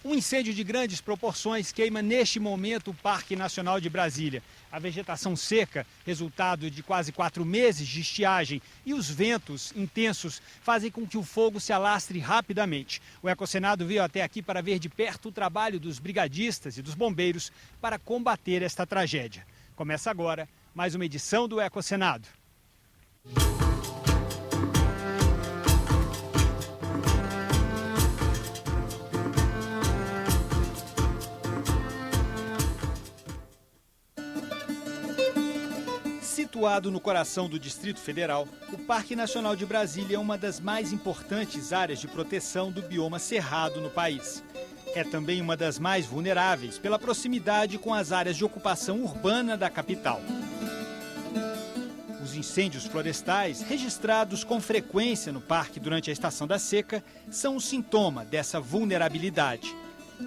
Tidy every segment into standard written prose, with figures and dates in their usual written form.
Um incêndio de grandes proporções queima neste momento o Parque Nacional de Brasília. A vegetação seca, resultado de quase 4 meses de estiagem, e os ventos intensos fazem com que o fogo se alastre rapidamente. O Ecosenado veio até aqui para ver de perto o trabalho dos brigadistas e dos bombeiros para combater esta tragédia. Começa agora mais uma edição do Ecosenado. Situado no coração do Distrito Federal, o Parque Nacional de Brasília é uma das mais importantes áreas de proteção do bioma cerrado no país. É também uma das mais vulneráveis pela proximidade com as áreas de ocupação urbana da capital. Os incêndios florestais, registrados com frequência no parque durante a estação da seca, são um sintoma dessa vulnerabilidade.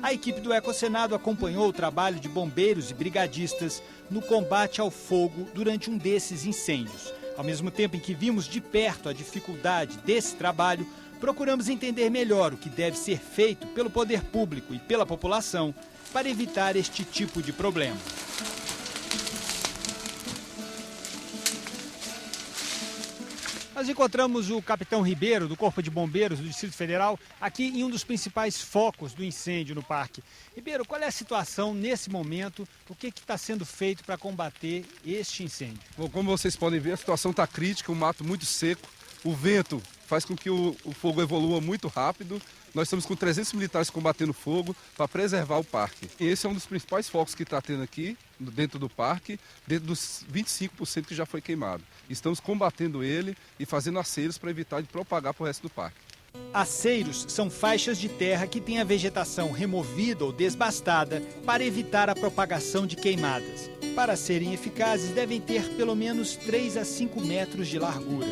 A equipe do Ecosenado acompanhou o trabalho de bombeiros e brigadistas no combate ao fogo durante um desses incêndios. Ao mesmo tempo em que vimos de perto a dificuldade desse trabalho, procuramos entender melhor o que deve ser feito pelo poder público e pela população para evitar este tipo de problema. Nós encontramos o capitão Ribeiro, do Corpo de Bombeiros do Distrito Federal, aqui em um dos principais focos do incêndio no parque. Ribeiro, qual é a situação nesse momento? O que está sendo feito para combater este incêndio? Bom, como vocês podem ver, a situação está crítica, o mato muito seco, o vento faz com que o fogo evolua muito rápido. Nós estamos com 300 militares combatendo fogo para preservar o parque. E esse é um dos principais focos que está tendo aqui, dentro do parque, dentro dos 25% que já foi queimado. Estamos combatendo ele e fazendo aceiros para evitar de propagar para o resto do parque. Aceiros são faixas de terra que têm a vegetação removida ou desbastada para evitar a propagação de queimadas. Para serem eficazes, devem ter pelo menos 3 a 5 metros de largura.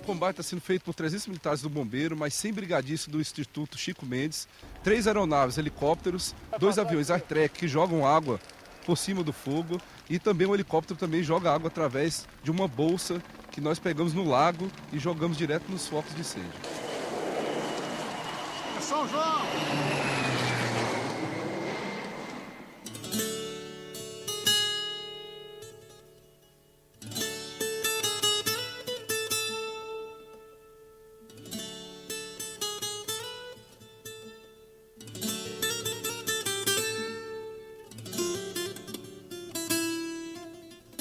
O combate está sendo feito por 300 militares do Bombeiro, mais 100 brigadistas do Instituto Chico Mendes, 3 aeronaves, helicópteros, 2 aviões Artrec que jogam água por cima do fogo e também um helicóptero também joga água através de uma bolsa que nós pegamos no lago e jogamos direto nos focos de incêndio. É São João!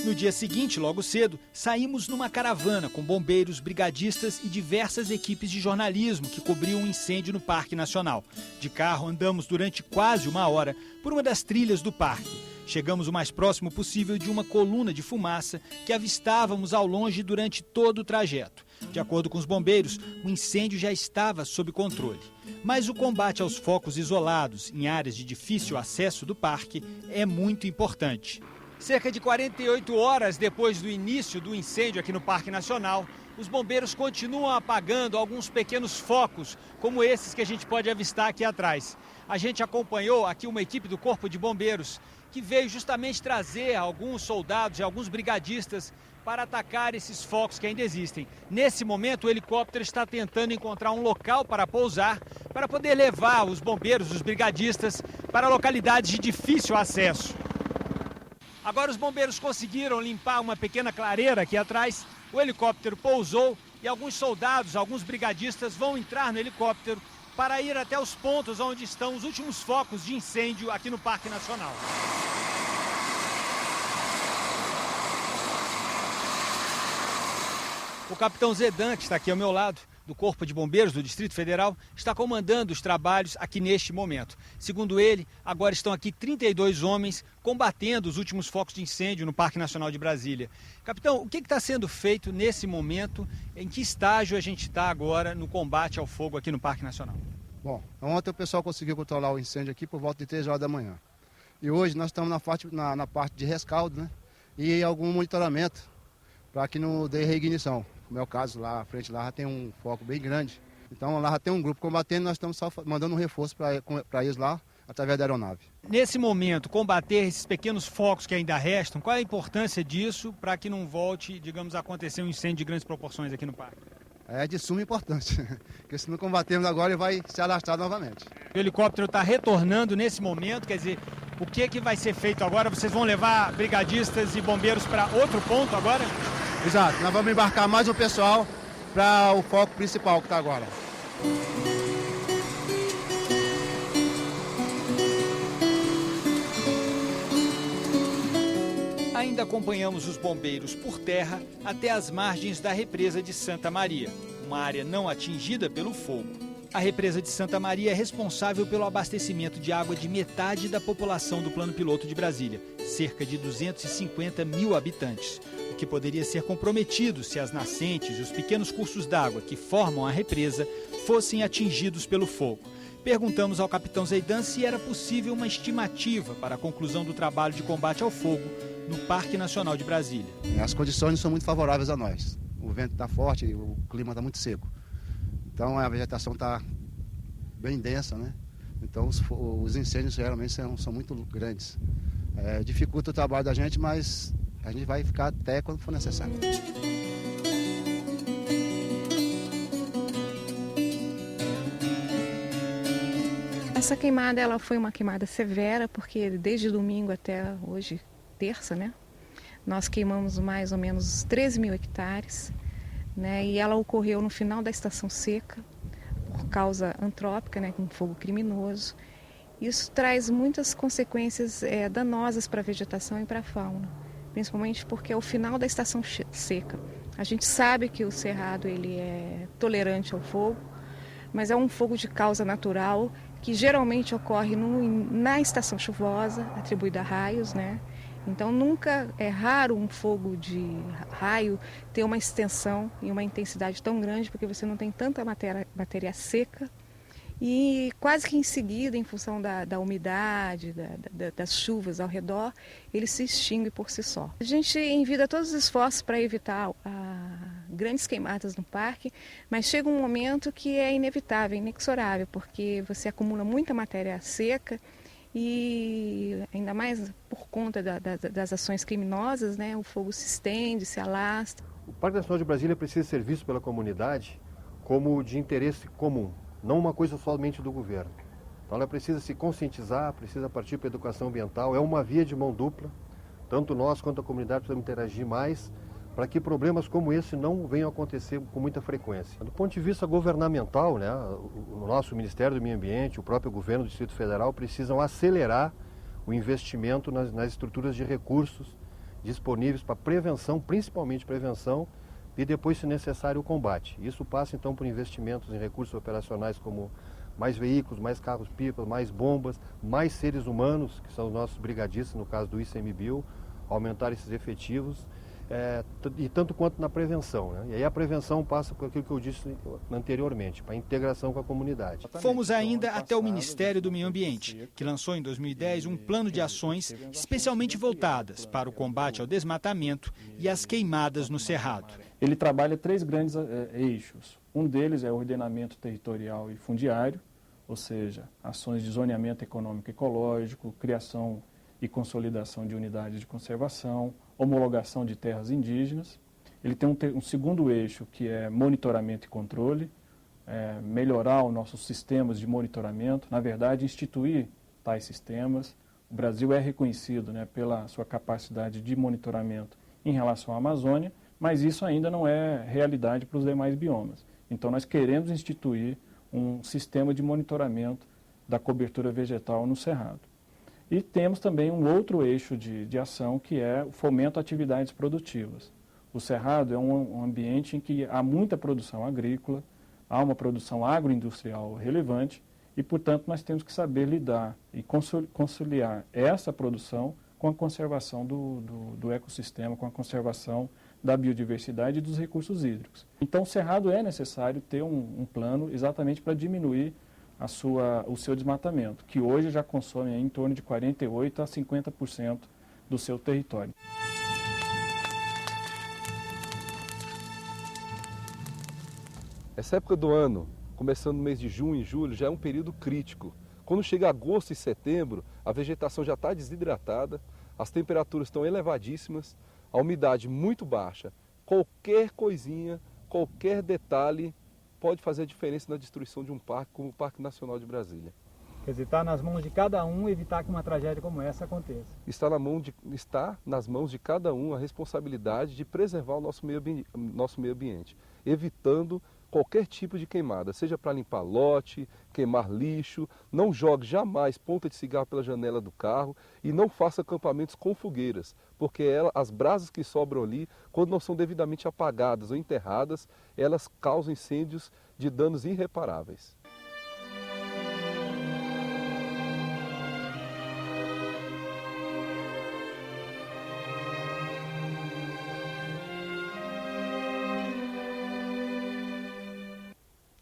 No dia seguinte, logo cedo, saímos numa caravana com bombeiros, brigadistas e diversas equipes de jornalismo que cobriam um incêndio no Parque Nacional. De carro, andamos durante quase 1 hora por uma das trilhas do parque. Chegamos o mais próximo possível de uma coluna de fumaça que avistávamos ao longe durante todo o trajeto. De acordo com os bombeiros, o incêndio já estava sob controle. Mas o combate aos focos isolados em áreas de difícil acesso do parque é muito importante. Cerca de 48 horas depois do início do incêndio aqui no Parque Nacional, os bombeiros continuam apagando alguns pequenos focos, como esses que a gente pode avistar aqui atrás. A gente acompanhou aqui uma equipe do Corpo de Bombeiros que veio justamente trazer alguns soldados e alguns brigadistas para atacar esses focos que ainda existem. Nesse momento, o helicóptero está tentando encontrar um local para pousar, para poder levar os bombeiros, os brigadistas, para localidades de difícil acesso. Agora os bombeiros conseguiram limpar uma pequena clareira aqui atrás, o helicóptero pousou e alguns soldados, alguns brigadistas vão entrar no helicóptero para ir até os pontos onde estão os últimos focos de incêndio aqui no Parque Nacional. O capitão Zedan, que está aqui ao meu lado, do Corpo de Bombeiros do Distrito Federal, está comandando os trabalhos aqui neste momento. Segundo ele, agora estão aqui 32 homens combatendo os últimos focos de incêndio no Parque Nacional de Brasília. Capitão, o que está sendo feito nesse momento? Em que estágio a gente está agora no combate ao fogo aqui no Parque Nacional? Bom, ontem o pessoal conseguiu controlar o incêndio aqui por volta de 3 horas da manhã. E hoje nós estamos na parte de rescaldo, né? E algum monitoramento para que não dê reignição. No meu caso, lá à frente lá já tem um foco bem grande. Então lá já tem um grupo combatendo, nós estamos só mandando um reforço para eles lá, através da aeronave. Nesse momento, combater esses pequenos focos que ainda restam, qual é a importância disso para que não volte, digamos, a acontecer um incêndio de grandes proporções aqui no parque? É de suma importância, porque se não combatermos agora ele vai se alastrar novamente. O helicóptero está retornando nesse momento, quer dizer, o que vai ser feito agora? Vocês vão levar brigadistas e bombeiros para outro ponto agora? Exato, nós vamos embarcar mais um pessoal para o foco principal que está agora. Ainda acompanhamos os bombeiros por terra até as margens da represa de Santa Maria, uma área não atingida pelo fogo. A represa de Santa Maria é responsável pelo abastecimento de água de metade da população do Plano Piloto de Brasília, cerca de 250 mil habitantes, o que poderia ser comprometido se as nascentes e os pequenos cursos d'água que formam a represa fossem atingidos pelo fogo. Perguntamos ao capitão Zeidan se era possível uma estimativa para a conclusão do trabalho de combate ao fogo no Parque Nacional de Brasília. As condições não são muito favoráveis a nós. O vento está forte e o clima está muito seco. Então a vegetação está bem densa, né? Então os incêndios geralmente são muito grandes. Dificulta o trabalho da gente, mas a gente vai ficar até quando for necessário. Essa queimada ela foi uma queimada severa, porque desde domingo até hoje, terça, né? Nós queimamos mais ou menos 13 mil hectares. Né, e ela ocorreu no final da estação seca, por causa antrópica, né, com fogo criminoso. Isso traz muitas consequências danosas para a vegetação e para a fauna, principalmente porque é o final da estação seca. A gente sabe que o cerrado ele é tolerante ao fogo, mas é um fogo de causa natural que geralmente ocorre na estação chuvosa, atribuída a raios, né? Então nunca é raro um fogo de raio ter uma extensão e uma intensidade tão grande, porque você não tem tanta matéria seca e quase que em seguida, em função da umidade, das chuvas ao redor, ele se extingue por si só. A gente envia todos os esforços para evitar grandes queimadas no parque, mas chega um momento que é inevitável, inexorável, porque você acumula muita matéria seca. E ainda mais por conta das ações criminosas, né, o fogo se estende, se alastra. O Parque Nacional de Brasília precisa ser visto pela comunidade como de interesse comum, não uma coisa somente do governo. Então ela precisa se conscientizar, precisa partir para a educação ambiental, é uma via de mão dupla, tanto nós quanto a comunidade precisamos interagir mais para que problemas como esse não venham a acontecer com muita frequência. Do ponto de vista governamental, né, o nosso Ministério do Meio Ambiente, o próprio governo do Distrito Federal precisam acelerar o investimento nas estruturas de recursos disponíveis para prevenção, principalmente prevenção, e depois, se necessário, o combate. Isso passa então por investimentos em recursos operacionais como mais veículos, mais carros-pipas, mais bombas, mais seres humanos, que são os nossos brigadistas, no caso do ICMBio, aumentar esses efetivos. E tanto quanto na prevenção, né? E aí a prevenção passa por aquilo que eu disse anteriormente, para a integração com a comunidade. Fomos ainda até o Ministério do Meio Ambiente, que lançou em 2010 um plano de ações especialmente voltadas para o combate ao desmatamento e às queimadas no Cerrado. Ele trabalha 3 grandes eixos. Um deles é o ordenamento territorial e fundiário, ou seja, ações de zoneamento econômico e ecológico, criação e consolidação de unidades de conservação, homologação de terras indígenas. Ele tem um segundo eixo, que é monitoramento e controle, melhorar os nossos sistemas de monitoramento, na verdade, instituir tais sistemas. O Brasil é reconhecido, né, pela sua capacidade de monitoramento em relação à Amazônia, mas isso ainda não é realidade para os demais biomas. Então, nós queremos instituir um sistema de monitoramento da cobertura vegetal no Cerrado. E temos também um outro eixo de ação, que é o fomento a atividades produtivas. O Cerrado é um ambiente em que há muita produção agrícola, há uma produção agroindustrial relevante e, portanto, nós temos que saber lidar e conciliar essa produção com a conservação do ecossistema, com a conservação da biodiversidade e dos recursos hídricos. Então, o Cerrado é necessário ter um plano exatamente para diminuir o seu desmatamento, que hoje já consome em torno de 48% a 50% do seu território. Essa época do ano, começando no mês de junho e julho, já é um período crítico. Quando chega agosto e setembro, a vegetação já está desidratada, as temperaturas estão elevadíssimas, a umidade muito baixa. Qualquer coisinha, qualquer detalhe pode fazer a diferença na destruição de um parque como o Parque Nacional de Brasília. Quer dizer, está nas mãos de cada um evitar que uma tragédia como essa aconteça. Está nas mãos de cada um a responsabilidade de preservar o nosso meio ambiente, evitando qualquer tipo de queimada, seja para limpar lote, queimar lixo. Não jogue jamais ponta de cigarro pela janela do carro e não faça acampamentos com fogueiras, porque as brasas que sobram ali, quando não são devidamente apagadas ou enterradas, elas causam incêndios de danos irreparáveis.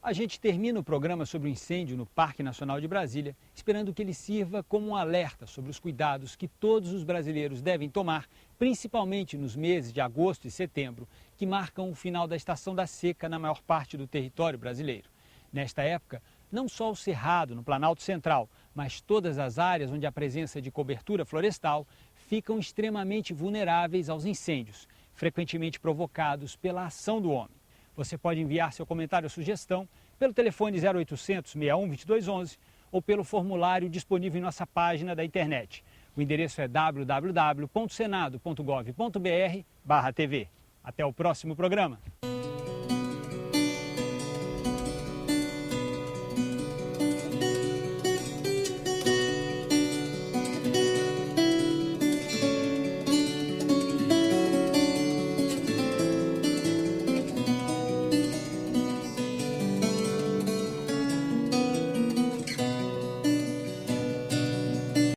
A gente termina o programa sobre o incêndio no Parque Nacional de Brasília, esperando que ele sirva como um alerta sobre os cuidados que todos os brasileiros devem tomar, principalmente nos meses de agosto e setembro, que marcam o final da estação da seca na maior parte do território brasileiro. Nesta época, não só o Cerrado, no Planalto Central, mas todas as áreas onde a presença de cobertura florestal ficam extremamente vulneráveis aos incêndios, frequentemente provocados pela ação do homem. Você pode enviar seu comentário ou sugestão pelo telefone 0800 61 2211 ou pelo formulário disponível em nossa página da internet. O endereço é www.senado.gov.br/tv. Até o próximo programa.